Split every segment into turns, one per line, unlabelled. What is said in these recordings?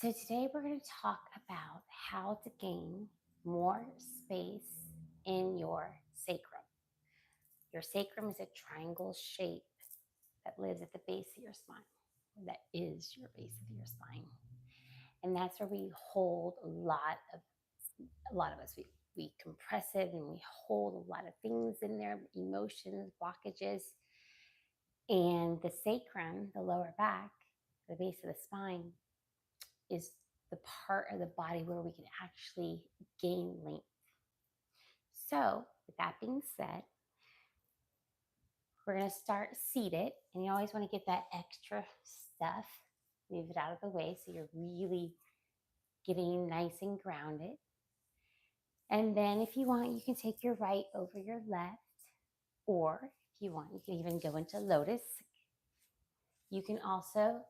So, today we're going to talk about how to gain more space in your sacrum. Your sacrum is a triangle shape that lives at the base of your spine, that is your base of your spine. And that's where we hold a lot of us, we compress it and we hold a lot of things in there, emotions, blockages. And the sacrum, the lower back, the base of the spine, is the part of the body where we can actually gain length. So, with that being said, we're going to start seated, and you always want to get that extra stuff, move it out of the way so you're really getting nice and grounded. And then, if you want, you can take your right over your left, or if you want, you can even go into lotus. You can also,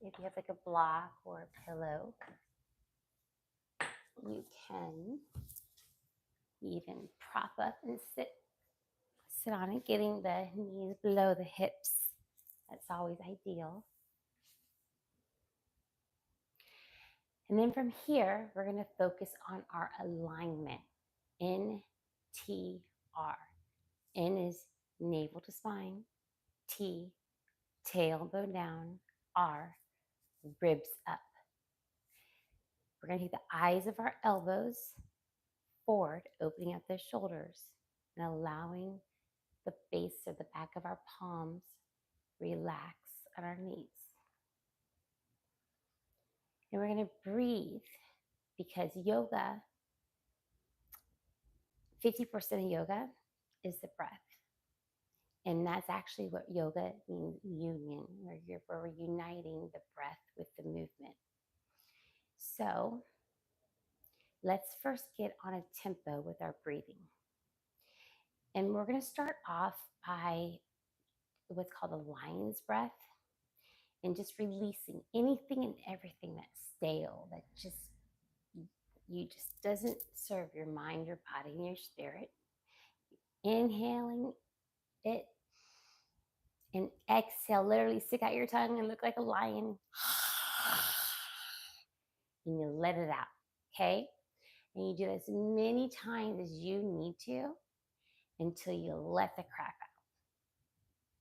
if you have like a block or a pillow, you can even prop up and sit on it, getting the knees below the hips. That's always ideal. And then from here, we're going to focus on our alignment. NTR. N is navel to spine. T, tailbone down. R, ribs up. We're going to take the eyes of our elbows forward, opening up the shoulders and allowing the base or the back of our palms relax on our knees. And we're going to breathe, because yoga, 50% of yoga is the breath. And that's actually what yoga means, union, where we're uniting the breath with the movement. So let's first get on a tempo with our breathing. And we're going to start off by what's called a lion's breath, and just releasing anything and everything that's stale, that just doesn't serve your mind, your body, and your spirit. Inhaling it and exhale. Literally stick out your tongue and look like a lion. And you let it out, okay? And you do as many times as you need to until you let the crap out.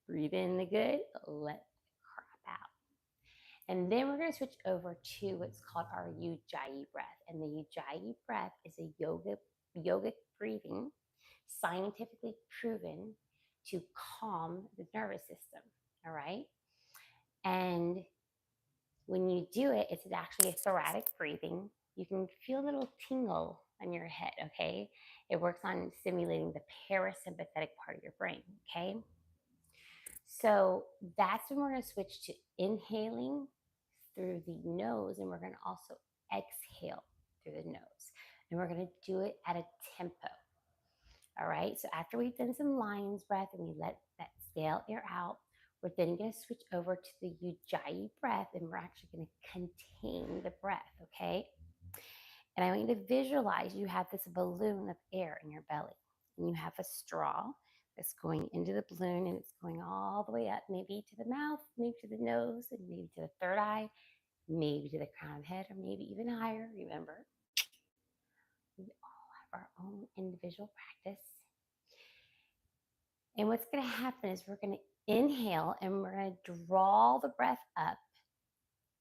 Breathe in the good, let the crap out. And then we're going to switch over to what's called our Ujjayi breath. And the Ujjayi breath is a yogic breathing, scientifically proven to calm the nervous system, all right? And when you do it, it's actually a thoracic breathing. You can feel a little tingle on your head, okay? It works on stimulating the parasympathetic part of your brain, okay? So that's when we're going to switch to inhaling through the nose, and we're going to also exhale through the nose. And we're going to do it at a tempo. All right, so after we've done some lion's breath and we let that stale air out, we're then going to switch over to the Ujjayi breath, and we're actually going to contain the breath, okay? And I want you to visualize you have this balloon of air in your belly, and you have a straw that's going into the balloon, and it's going all the way up, maybe to the mouth, maybe to the nose, and maybe to the third eye, maybe to the crown of the head, or maybe even higher. Remember, we all have our own individual practice. And what's going to happen is we're going to inhale and we're going to draw the breath up,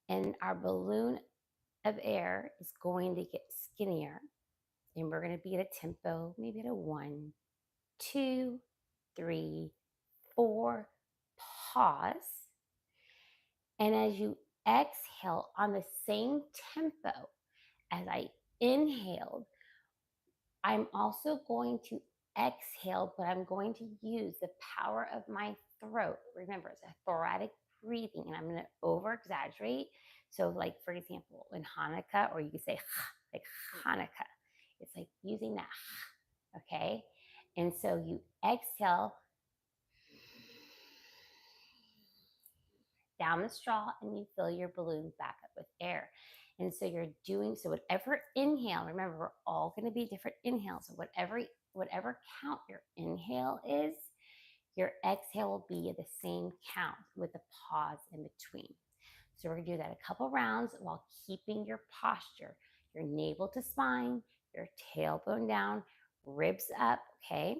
and our balloon of air is going to get skinnier, and we're going to be at a tempo, maybe at a 1, 2, 3, 4, pause. And as you exhale on the same tempo as I inhaled, I'm also going to exhale, but I'm going to use the power of my throat. Remember, it's a thoracic breathing, and I'm going to over exaggerate. So, like, for example, in Hanukkah, or you could say like Hanukkah, it's like using that, okay? And so you exhale down the straw, and you fill your balloon back up with air. And so you're doing, so whatever inhale, remember, we're all going to be different inhales. So whatever count your inhale is, your exhale will be at the same count with a pause in between. So we're gonna do that a couple rounds while keeping your posture, your navel to spine, your tailbone down, ribs up, okay?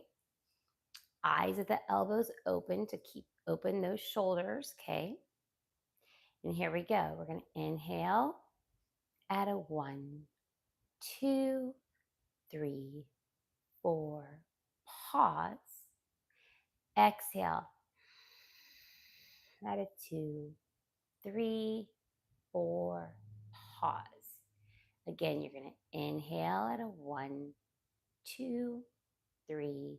Eyes at the elbows open to keep open those shoulders, okay? And here we go. We're gonna inhale at a 1, 2, 3, 4. Pause. Exhale at a 2, 3, 4. Pause. Again, you're going to inhale at a 1, 2, 3,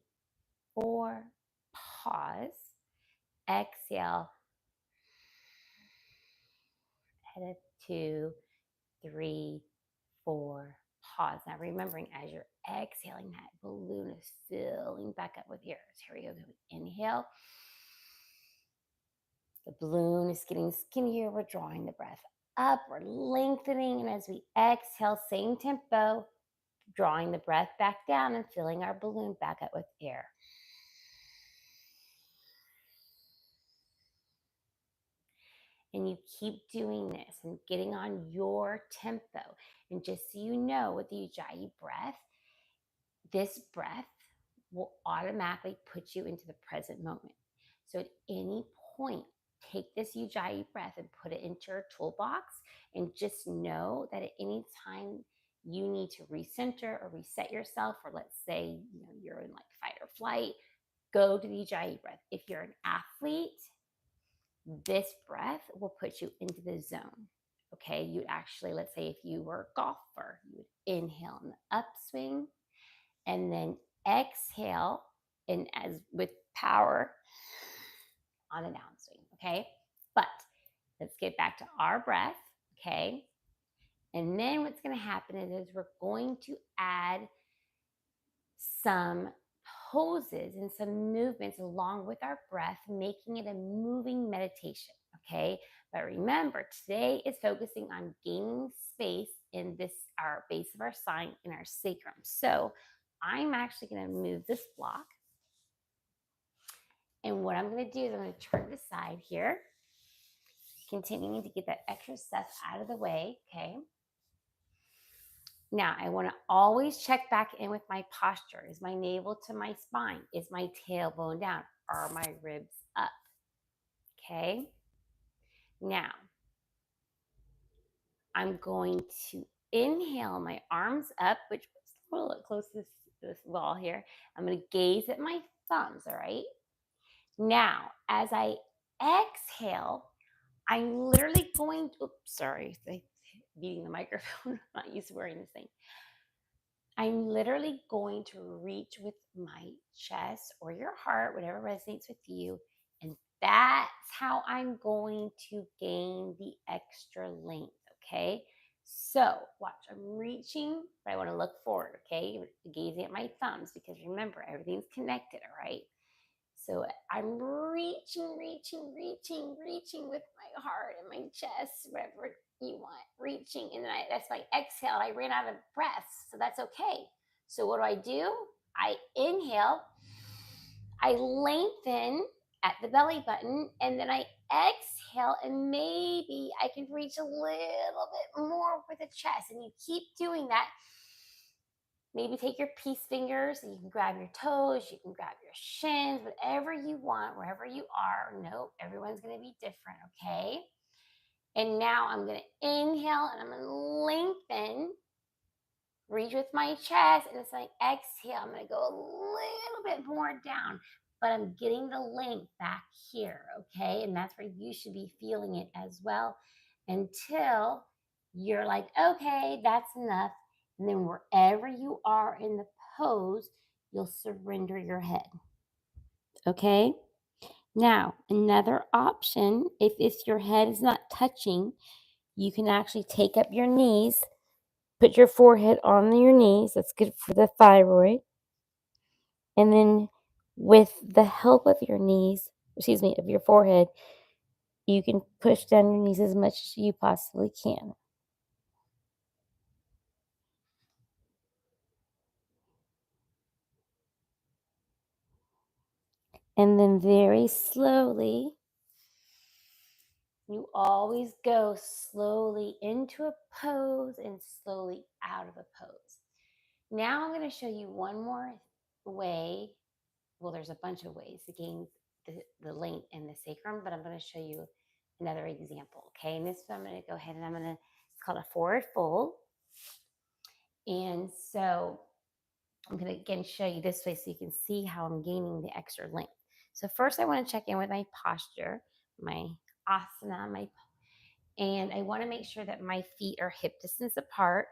4. Pause. Exhale at a 2, 3, 4. Pause. Now, remembering as you're exhaling, that balloon is filling back up with air. So here we go. Inhale. The balloon is getting skinnier. We're drawing the breath up. We're lengthening. And as we exhale, same tempo, drawing the breath back down and filling our balloon back up with air. And you keep doing this and getting on your tempo. And just so you know, with the Ujjayi breath, this breath will automatically put you into the present moment. So at any point, take this Ujjayi breath and put it into your toolbox, and just know that at any time you need to recenter or reset yourself, or let's say you're in like fight or flight, go to the Ujjayi breath. If you're an athlete, this breath will put you into the zone. Okay, you actually, let's say if you were a golfer, you would inhale in the upswing and then exhale and as with power on a downswing. Okay, but let's get back to our breath. Okay, and then what's going to happen is we're going to add some poses and some movements along with our breath, making it a moving meditation. Okay, but remember, today is focusing on gaining space in this, our base of our spine, in our sacrum. So I'm actually going to move this block, and what I'm going to do is I'm going to turn it aside here, continuing to get that extra stuff out of the way. Okay, now I want to always check back in with my posture. Is my navel to my spine? Is my tailbone down? Are my ribs up? Okay, now I'm going to inhale my arms up, which is a little close to this wall here. I'm going to gaze at my thumbs, all right? Now, as I exhale, I'm literally going to, oops, sorry, beating the microphone. I'm not used to wearing this thing. I'm literally going to reach with my chest or your heart, whatever resonates with you. And that's how I'm going to gain the extra length. Okay. So watch, I'm reaching, but I want to look forward. Okay. Gazing at my thumbs, because remember, everything's connected. All right. So I'm reaching with my heart and my chest, wherever you want, reaching. And then that's my exhale. I ran out of breath, so that's okay. So what do? I inhale, I lengthen at the belly button, and then I exhale, and maybe I can reach a little bit more with the chest. And you keep doing that. Maybe take your peace fingers and you can grab your toes, you can grab your shins, whatever you want, wherever you are. Nope, everyone's going to be different, okay? And now I'm going to inhale and I'm going to lengthen, reach with my chest, and it's like exhale. I'm going to go a little bit more down, but I'm getting the length back here, okay? And that's where you should be feeling it as well, until you're like, okay, that's enough. And then wherever you are in the pose, you'll surrender your head. Okay? Now, another option, if your head is not touching, you can actually take up your knees, put your forehead on your knees. That's good for the thyroid. And then with the help of your knees, of your forehead, you can push down your knees as much as you possibly can. And then very slowly, You always go slowly into a pose and slowly out of a pose. Now I'm going to show you one more way. Well, there's a bunch of ways to gain the length and the sacrum, but I'm going to show you another example. Okay, and this one I'm going to go ahead and it's called a forward fold. And so I'm going to again show you this way so you can see how I'm gaining the extra length. So first I want to check in with my posture, my asana, and I want to make sure that my feet are hip distance apart.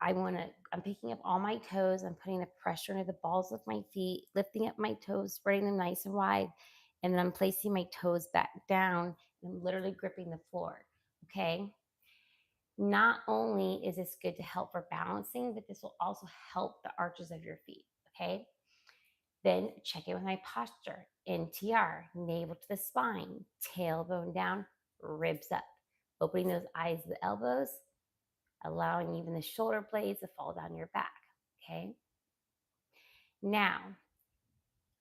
I'm picking up all my toes. I'm putting the pressure into the balls of my feet, lifting up my toes, spreading them nice and wide. And then I'm placing my toes back down and I'm literally gripping the floor. Okay. Not only is this good to help for balancing, but this will also help the arches of your feet. Okay. Then check in with my posture. NTR, navel to the spine, tailbone down, ribs up. Opening those eyes to the elbows, allowing even the shoulder blades to fall down your back. Okay. Now,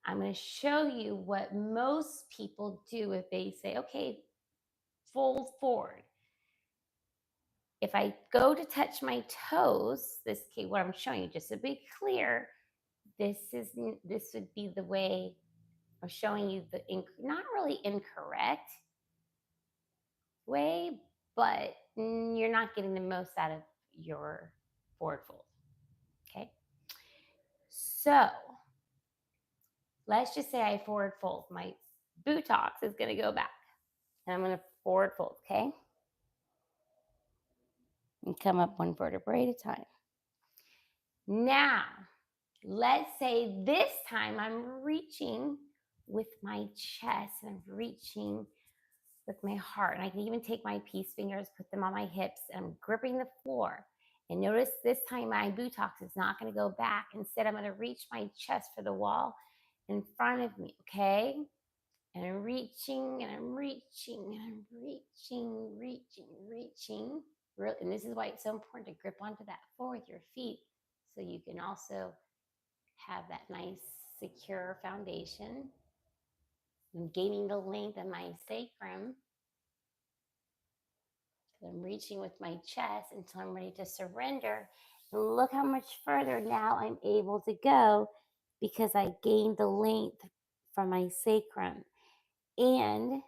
I'm going to show you what most people do if they say, okay, fold forward. If I go to touch my toes, okay, what I'm showing you, just to be clear, this would be the way I'm showing you not really incorrect way, but you're not getting the most out of your forward fold. Okay. So let's just say I forward fold. My buttocks is going to go back. And I'm going to forward fold, okay? And come up one vertebrae at a time. Now, let's say this time I'm reaching with my chest and I'm reaching with my heart. And I can even take my peace fingers, put them on my hips, and I'm gripping the floor. And notice this time my buttocks is not going to go back. Instead, I'm going to reach my chest for the wall in front of me, okay? And I'm reaching and I'm reaching and I'm reaching. And this is why it's so important to grip onto that floor with your feet so you can also have that nice, secure foundation. I'm gaining the length of my sacrum. I'm reaching with my chest until I'm ready to surrender. And look how much further now I'm able to go because I gained the length from my sacrum. And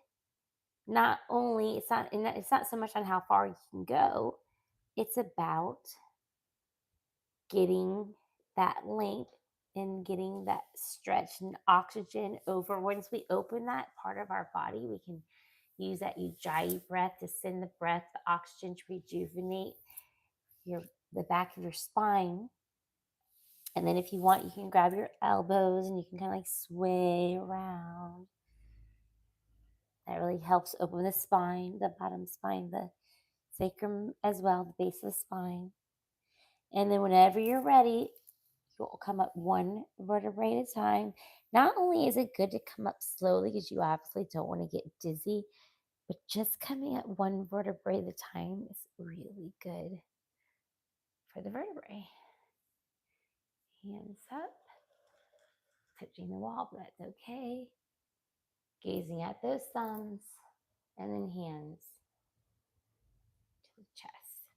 not only it's not so much on how far you can go, it's about getting that length and getting that stretch and oxygen over. Once we open that part of our body, we can use that ujjayi breath to send the breath, the oxygen to rejuvenate the back of your spine. And then if you want, you can grab your elbows and you can kind of like sway around. That really helps open the spine, the bottom spine, the sacrum as well, the base of the spine. And then whenever you're ready, you'll come up one vertebrae at a time. Not only is it good to come up slowly because you obviously don't want to get dizzy, but just coming up one vertebrae at a time is really good for the vertebrae. Hands up, touching the wall, but that's okay. Gazing at those thumbs, and then hands to the chest.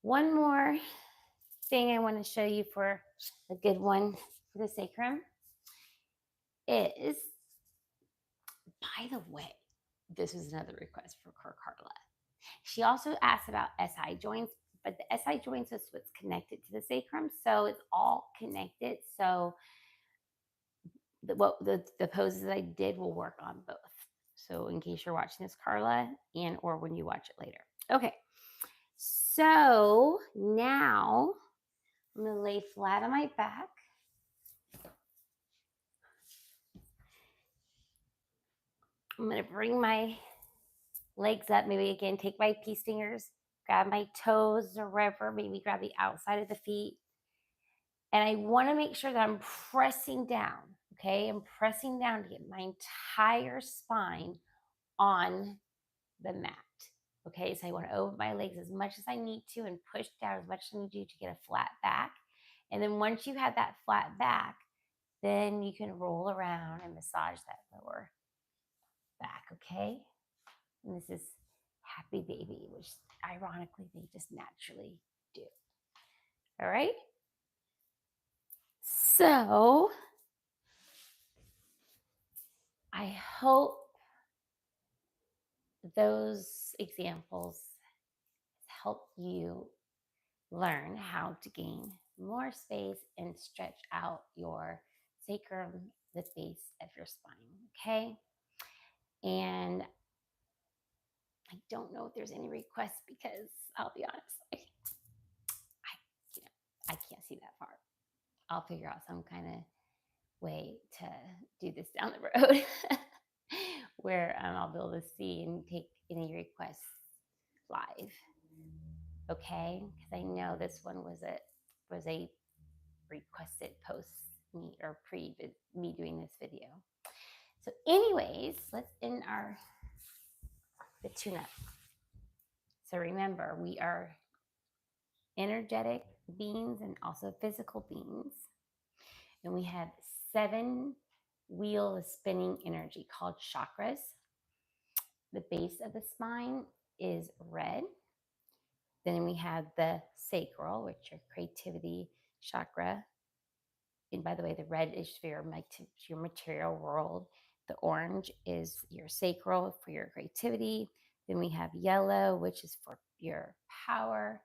One more thing I want to show you for a good one for the sacrum is, by the way, this was another request for Carla. She also asked about SI joints, but the SI joints is what's connected to the sacrum, so it's all connected. So the poses that I did will work on both. So in case you're watching this, Carla, and or when you watch it later. Okay, so now I'm gonna lay flat on my back. I'm gonna bring my legs up. Maybe again, take my peace fingers, grab my toes or wherever, maybe grab the outside of the feet. And I want to make sure that I'm pressing down. Okay, I'm pressing down to get my entire spine on the mat. Okay, so I want to open my legs as much as I need to and push down as much as I need to get a flat back. And then once you have that flat back, then you can roll around and massage that lower back, okay? And this is happy baby, which ironically they just naturally do. All right? So I hope those examples help you learn how to gain more space and stretch out your sacrum, the base of your spine, okay? And I don't know if there's any requests because I'll be honest, I can't see that far. I'll figure out some kind of way to do this down the road where I'll be able to see and take any requests live. Okay, because I know this one was a requested post me or pre me doing this video. So, anyways, let's end the tune-up. So remember, we are energetic beings and also physical beings, and we have 7 wheels of spinning energy called chakras. The base of the spine is red. Then we have the sacral, which are creativity chakra. And by the way, the red is for your material world. The orange is your sacral for your creativity. Then we have yellow, which is for your power.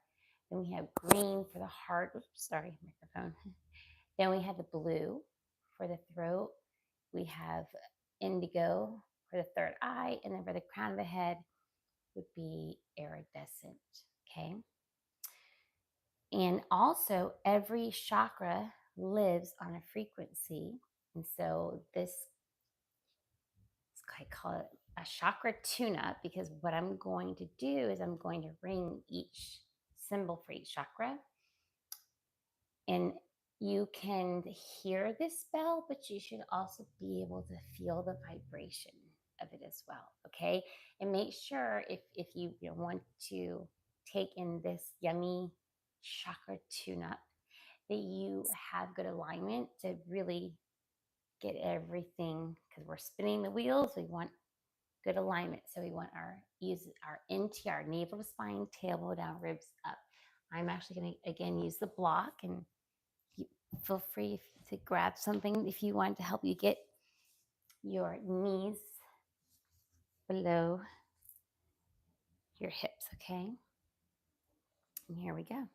Then we have green for the heart. Oops, sorry, microphone. Then we have the blue for the throat. We have indigo for the third eye. And then for the crown of the head would be iridescent. Okay. And also, every chakra lives on a frequency. And so I call it a chakra tune-up, because what I'm going to do is I'm going to ring each symbol for each chakra. And you can hear this bell, but you should also be able to feel the vibration of it as well. Okay. And make sure if you want to take in this yummy chakra tune-up, that you have good alignment to really get everything, because we're spinning the wheels. We want good alignment. So we want use our NT, our navel to spine, tailbone down, ribs up. I'm actually going to, again, use the block, and feel free to grab something if you want to help you get your knees below your hips, okay? And here we go.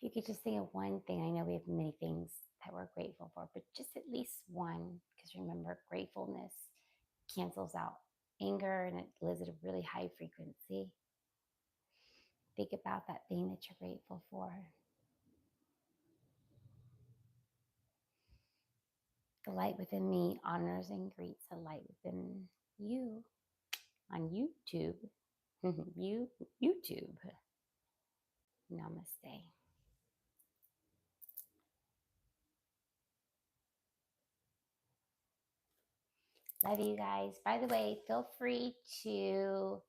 If you could just think of one thing, I know we have many things that we're grateful for, but just at least one, because remember, gratefulness cancels out anger and it lives at a really high frequency. Think about that thing that you're grateful for. The light within me honors and greets the light within you on YouTube. YouTube. Namaste. Love you guys. By the way, feel free to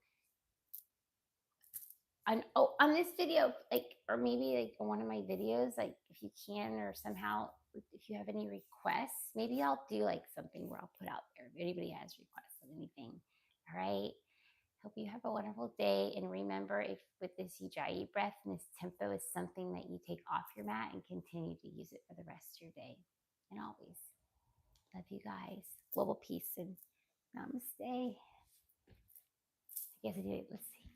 on this video, like, or maybe like one of my videos, like if you can or somehow if you have any requests, maybe I'll do like something where I'll put out there if anybody has requests of anything. All right. Hope you have a wonderful day. And remember, if with this Ujjayi breath and this tempo is something that you take off your mat and continue to use it for the rest of your day. And always love you guys. Global peace and namaste. I guess I did it. Let's see.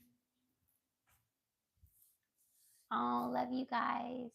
Oh, love you guys.